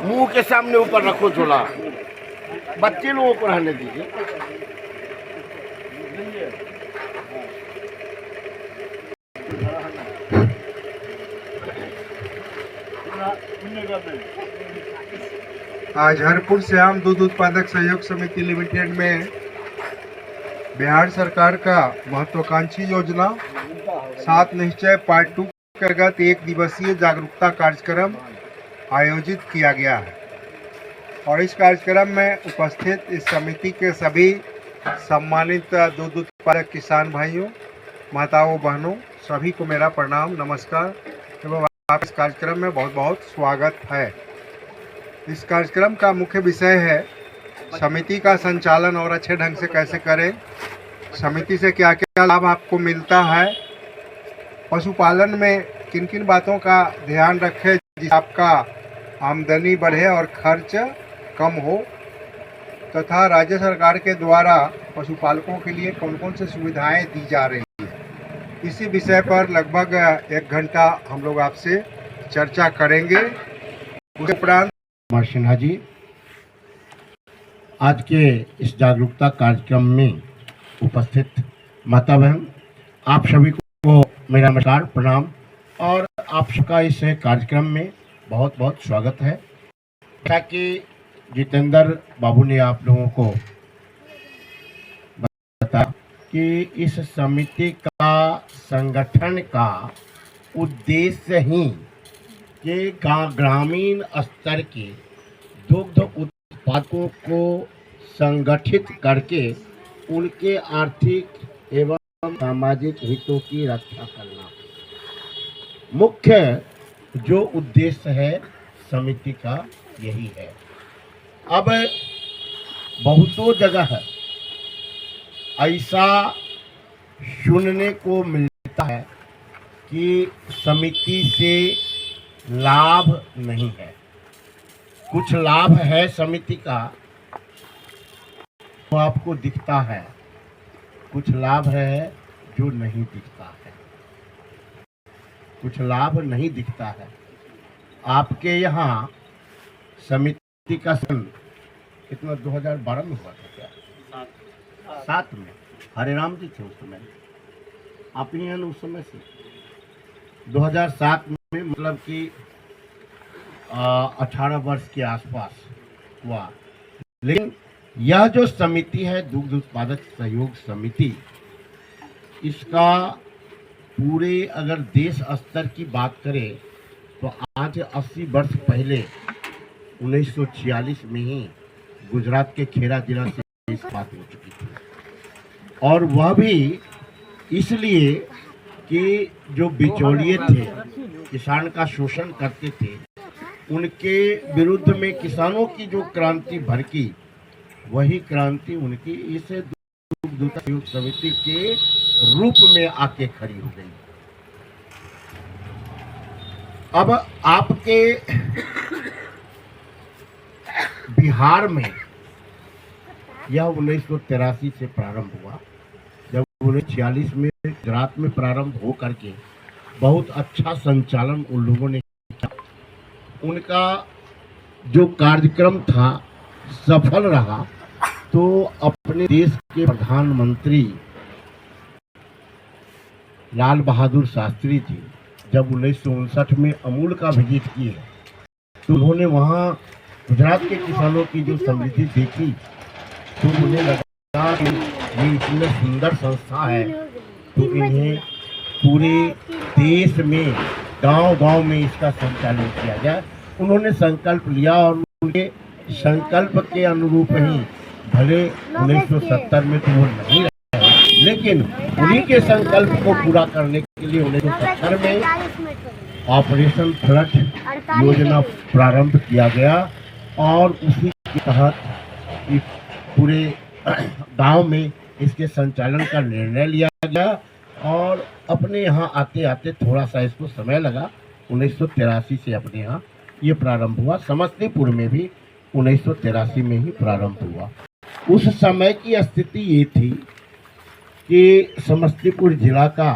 मुंह के सामने ऊपर रखो झोला, बच्चे लोगों को रहने दीजिए। आज हरपुर श्याम दूध उत्पादक सहयोग समिति लिमिटेड में बिहार सरकार का महत्वाकांक्षी योजना 7 निश्चय पार्ट 2 के अंतर्गत 1 दिवसीय जागरूकता कार्यक्रम आयोजित किया गया है और इस कार्यक्रम में उपस्थित इस समिति के सभी सम्मानित दूध उत्पादक किसान भाइयों, माताओं, बहनों, सभी को मेरा प्रणाम, नमस्कार एवं आप इस कार्यक्रम में बहुत बहुत स्वागत है। इस कार्यक्रम का मुख्य विषय है समिति का संचालन और अच्छे ढंग से कैसे करें, समिति से क्या क्या लाभ आपको मिलता है, पशुपालन में किन किन बातों का ध्यान रखें जिससे आपका आमदनी बढ़े और खर्च कम हो, तथा राज्य सरकार के द्वारा पशुपालकों के लिए कौन कौन सी सुविधाएं दी जा रही हैं। इसी विषय पर लगभग 1 घंटा हम लोग आपसे चर्चा करेंगे। उसके उपरांत सिन्हा जी, आज के इस जागरूकता कार्यक्रम में उपस्थित माता बहन, आप सभी को मेरा नमस्कार, प्रणाम और आप सबका इस कार्यक्रम में बहुत बहुत स्वागत है। जैसा कि जितेंद्र बाबू ने आप लोगों को बताया कि इस समिति का संगठन का उद्देश्य ही कि ग्रामीण स्तर के दुग्ध उत्पादकों को संगठित करके उनके आर्थिक एवं सामाजिक हितों की रक्षा करना मुख्य जो उद्देश्य है समिति का यही है। अब बहुतों जगह ऐसा सुनने को मिलता है कि समिति से लाभ नहीं है। कुछ लाभ है समिति का तो आपको दिखता है, कुछ लाभ है जो नहीं दिखता है, कुछ लाभ नहीं दिखता है। आपके यहाँ समिति का सन कितना 2012 में हुआ था क्या? 7 में हरिराम जी थे उस समय, आप ही हैं उस समय से 2007 में, मतलब कि 18 वर्ष के आसपास हुआ। लेकिन यह जो समिति है दुग्ध उत्पादक सहयोग समिति, इसका पूरे अगर देश स्तर की बात करें तो आज 80 वर्ष पहले 1946 में ही गुजरात के खेड़ा जिला से इस बात हो चुकी थी, और वह भी इसलिए कि जो बिचौलिए थे, किसान का शोषण करते थे, उनके विरुद्ध में किसानों की जो क्रांति भड़की, वही क्रांति उनकी इस दुग्ध सहयोग समिति के रूप में आके खड़ी हो गई। अब आपके बिहार में यह 1983 से प्रारंभ हुआ, जब 1946 में गुजरात में प्रारंभ हो करके बहुत अच्छा संचालन उन लोगों ने किया। उनका जो कार्यक्रम था सफल रहा, तो अपने देश के प्रधानमंत्री लाल बहादुर शास्त्री जी जब 1959 में अमूल का विजिट किए तो उन्होंने वहाँ गुजरात के किसानों की जो समृद्धि देखी तो उन्हें लगा कि ये इतनी सुंदर संस्था है तो इन्हें पूरे देश में गांव-गांव में इसका संचालन किया जाए। उन्होंने संकल्प लिया और उनके संकल्प के अनुरूप ही, भले 1970 में तो वो नहीं रहे, लेकिन उन्हीं के संकल्प को पूरा करने के लिए 1970 में ऑपरेशन फ्लड योजना प्रारंभ किया गया और उसी के तहत पूरे गांव में इसके संचालन का निर्णय लिया गया। और अपने यहाँ आते आते थोड़ा सा इसको समय लगा, 1983 से अपने यहाँ ये प्रारंभ हुआ। समस्तीपुर में भी 1983 में ही प्रारंभ हुआ। उस समय की स्थिति ये थी कि समस्तीपुर जिला का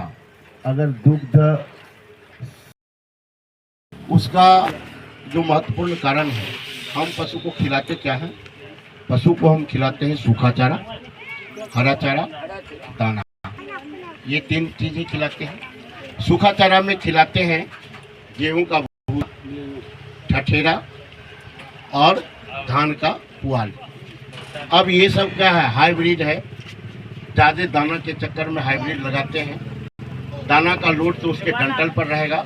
अगर दुग्ध, उसका जो महत्वपूर्ण कारण है हम पशु को खिलाते क्या हैं? पशु को हम खिलाते हैं सूखा चारा, हरा चारा, दाना। ये 3 चीज़ें खिलाते हैं। सूखा चारा में खिलाते हैं गेहूं का भूसा, ठठेरा और धान का पुआल। अब ये सब क्या है? हाइब्रिड है। ज़्यादा दाना के चक्कर में हाइब्रिड लगाते हैं। दाना का लोड तो उसके डंठल पर रहेगा,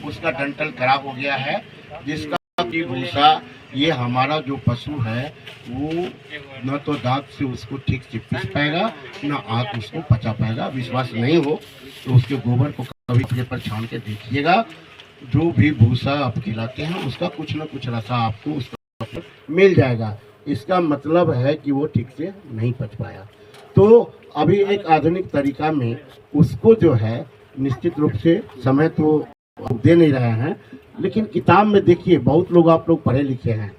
उसका डंठल खराब हो गया है, जिसका कि भूसा ये हमारा जो पशु है वो न तो दांत से उसको ठीक से पीस पाएगा, न आँख उसको पचा पाएगा। विश्वास नहीं हो तो उसके गोबर को कभी कभी पर छान के देखिएगा। जो भी भूसा आप खिलाते हैं उसका कुछ न कुछ रसा आपको उसका मिल जाएगा। इसका मतलब है कि वो ठीक से नहीं पच पाया। तो अभी एक आधुनिक तरीका में उसको जो है निश्चित रूप से समय तो दे नहीं रहे हैं, लेकिन किताब में देखिए बहुत लोग आप लोग पढ़े लिखे हैं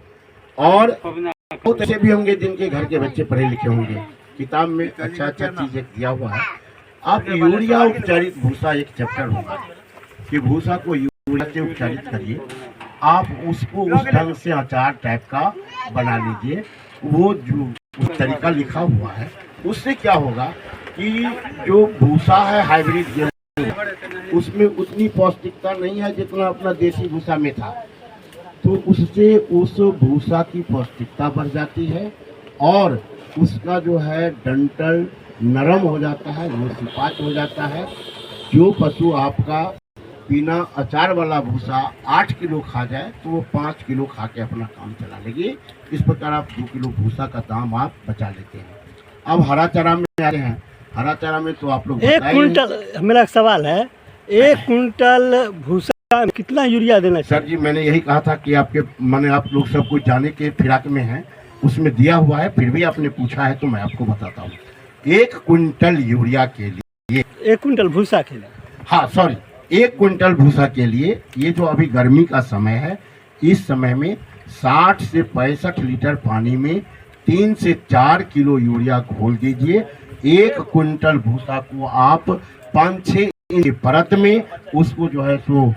और बहुत ऐसे भी होंगे जिनके घर के बच्चे पढ़े लिखे होंगे। किताब में अच्छा अच्छा चीज़ दिया हुआ है। आप यूरिया उपचारित भूसा एक चैप्टर होगा कि भूसा को यूरिया से उपचारित करिए। आप उसको उस ढंग से अचार टाइप का बना लीजिए। वो जो उस तरीका लिखा हुआ है उससे क्या होगा कि जो भूसा है हाइब्रिड गेहूं उसमें उतनी पौष्टिकता नहीं है जितना अपना देसी भूसा में था। तो उससे उस भूसा की पौष्टिकता बढ़ जाती है और उसका जो है डंठल नरम हो जाता है, वो सिपाच हो जाता है। जो पशु आपका बिना अचार वाला भूसा 8 किलो खा जाए तो वो 5 किलो खा के अपना काम चला लेगी। इस प्रकार आप 2 किलो भूसा का दाम आप बचा लेते हैं। अब हरा चारा में आते हैं। हरा चारा में तो आप लोग 1 कुंटल, मेरा एक सवाल है, 1 कुंटल भूसा में कितना यूरिया देना चाहिए? सर जी मैंने यही कहा था कि आपके माने आप लोग सब कुछ जाने के फिराक में हैं, उसमें दिया हुआ है, फिर भी आपने पूछा है तो मैं आपको बताता हूँ। 1 कुंटल यूरिया के लिए 1 कुंटल भूसा के लिए, हाँ सॉरी 1 कुंटल भूसा के लिए, ये जो अभी गर्मी का समय है, इस समय में 60 से 65 लीटर पानी में 3 से 4 किलो यूरिया घोल दीजिए। 1 कुंटल भूसा को आप 5-6 इंच परत में उसको जो है सो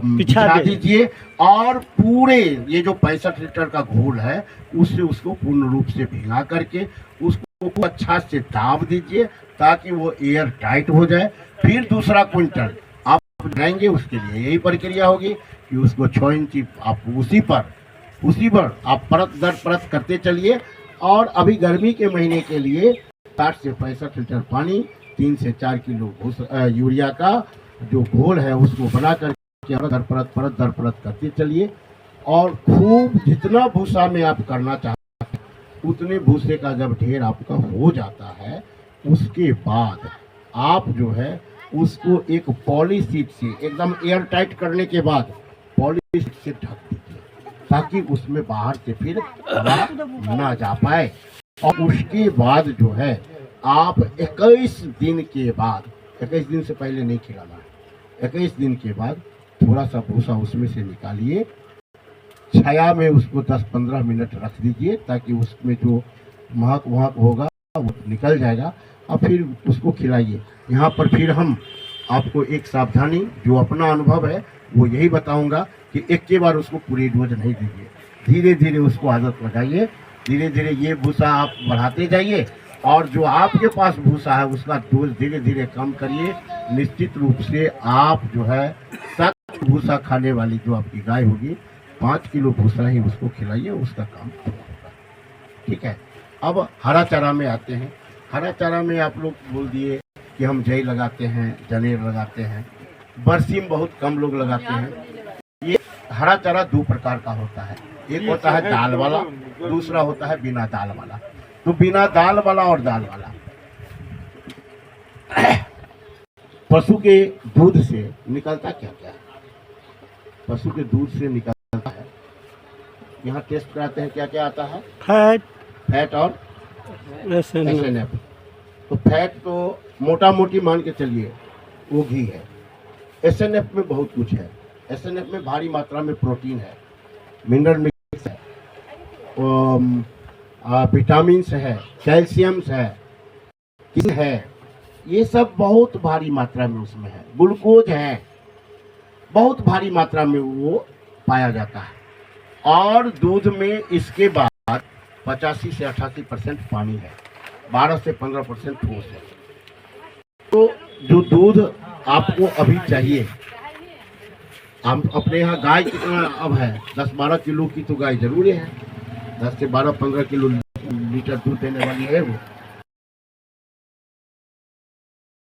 बिछा दीजिए और पूरे ये जो 65 लीटर का घोल है उससे उसको पूर्ण रूप से भिगा करके उसको अच्छा से दाब दीजिए ताकि वो एयर टाइट हो जाए। फिर दूसरा क्विंटल आप बनाएंगे, उसके लिए यही प्रक्रिया होगी कि उसको 6 इंच आप उसी पर आप परत दर परत करते चलिए। और अभी गर्मी के महीने के लिए 60 से 65 लीटर पानी, 3 से 4 किलो यूरिया का जो घोल है उसको बना करके दर परत करते चलिए। और खूब जितना भूसा में आप करना चाहते हैं उतने भूसे का जब ढेर आपका हो जाता है उसके बाद आप जो है उसको एक पॉलीशीट से एकदम एयर टाइट करने के बाद पॉलीशीट से ढक दीजिए ताकि उसमें बाहर से फिर हवा ना जा पाए। और उसके बाद जो है आप 21 दिन के बाद, 21 दिन से पहले नहीं खिलाना है, 21 दिन के बाद थोड़ा सा भूसा उसमें से निकालिए, छाया में उसको 10-15 मिनट रख दीजिए ताकि उसमें जो महक वहक होगा वो निकल जाएगा और फिर उसको खिलाइए। यहाँ पर फिर हम आपको एक सावधानी जो अपना अनुभव है वो यही बताऊंगा कि एक के बार उसको पूरी डोज नहीं दीजिए, धीरे धीरे उसको आदत लगाइए। धीरे धीरे ये भूसा आप बढ़ाते जाइए और जो आपके पास भूसा है उसका डोज धीरे धीरे कम करिए। निश्चित रूप से आप जो है सख्त भूसा खाने वाली जो आपकी गाय होगी 5 किलो भूसा ही उसको खिलाइए, उसका काम होगा। ठीक है। अब हरा चारा में आते हैं। हरा चारा में आप लोग बोल दिए कि हम जई लगाते हैं, जनेर लगाते हैं, बरसीम बहुत कम लोग लगाते हैं। ये हरा चारा 2 प्रकार का होता है, एक होता है दाल वाला, दूसरा होता है बिना दाल वाला। तो बिना दाल वाला और दाल वाला पशु के दूध से निकलता क्या क्या है? पशु के दूध से निकलता है, यहाँ टेस्ट कराते हैं क्या क्या आता है? फैट और SNF। तो फैट तो मोटा मोटी मान के चलिए वो घी है। SNF में बहुत कुछ है। SNF में भारी मात्रा में प्रोटीन है, मिनरल मिक्स है, विटामिन है, कैल्शियम है, ये सब बहुत भारी मात्रा में उसमें है। ग्लूकोज है, बहुत भारी मात्रा में वो पाया जाता है। और दूध में इसके बाद 85 से 88% पानी है, 12 से 15% ठोस है। तो जो दूध आपको अभी चाहिए, हम अपने यहाँ गाय कितना अब है, 10-12 किलो की तो गाय जरूर है, 10 से 12-15 किलो लीटर दूध देने वाली है वो।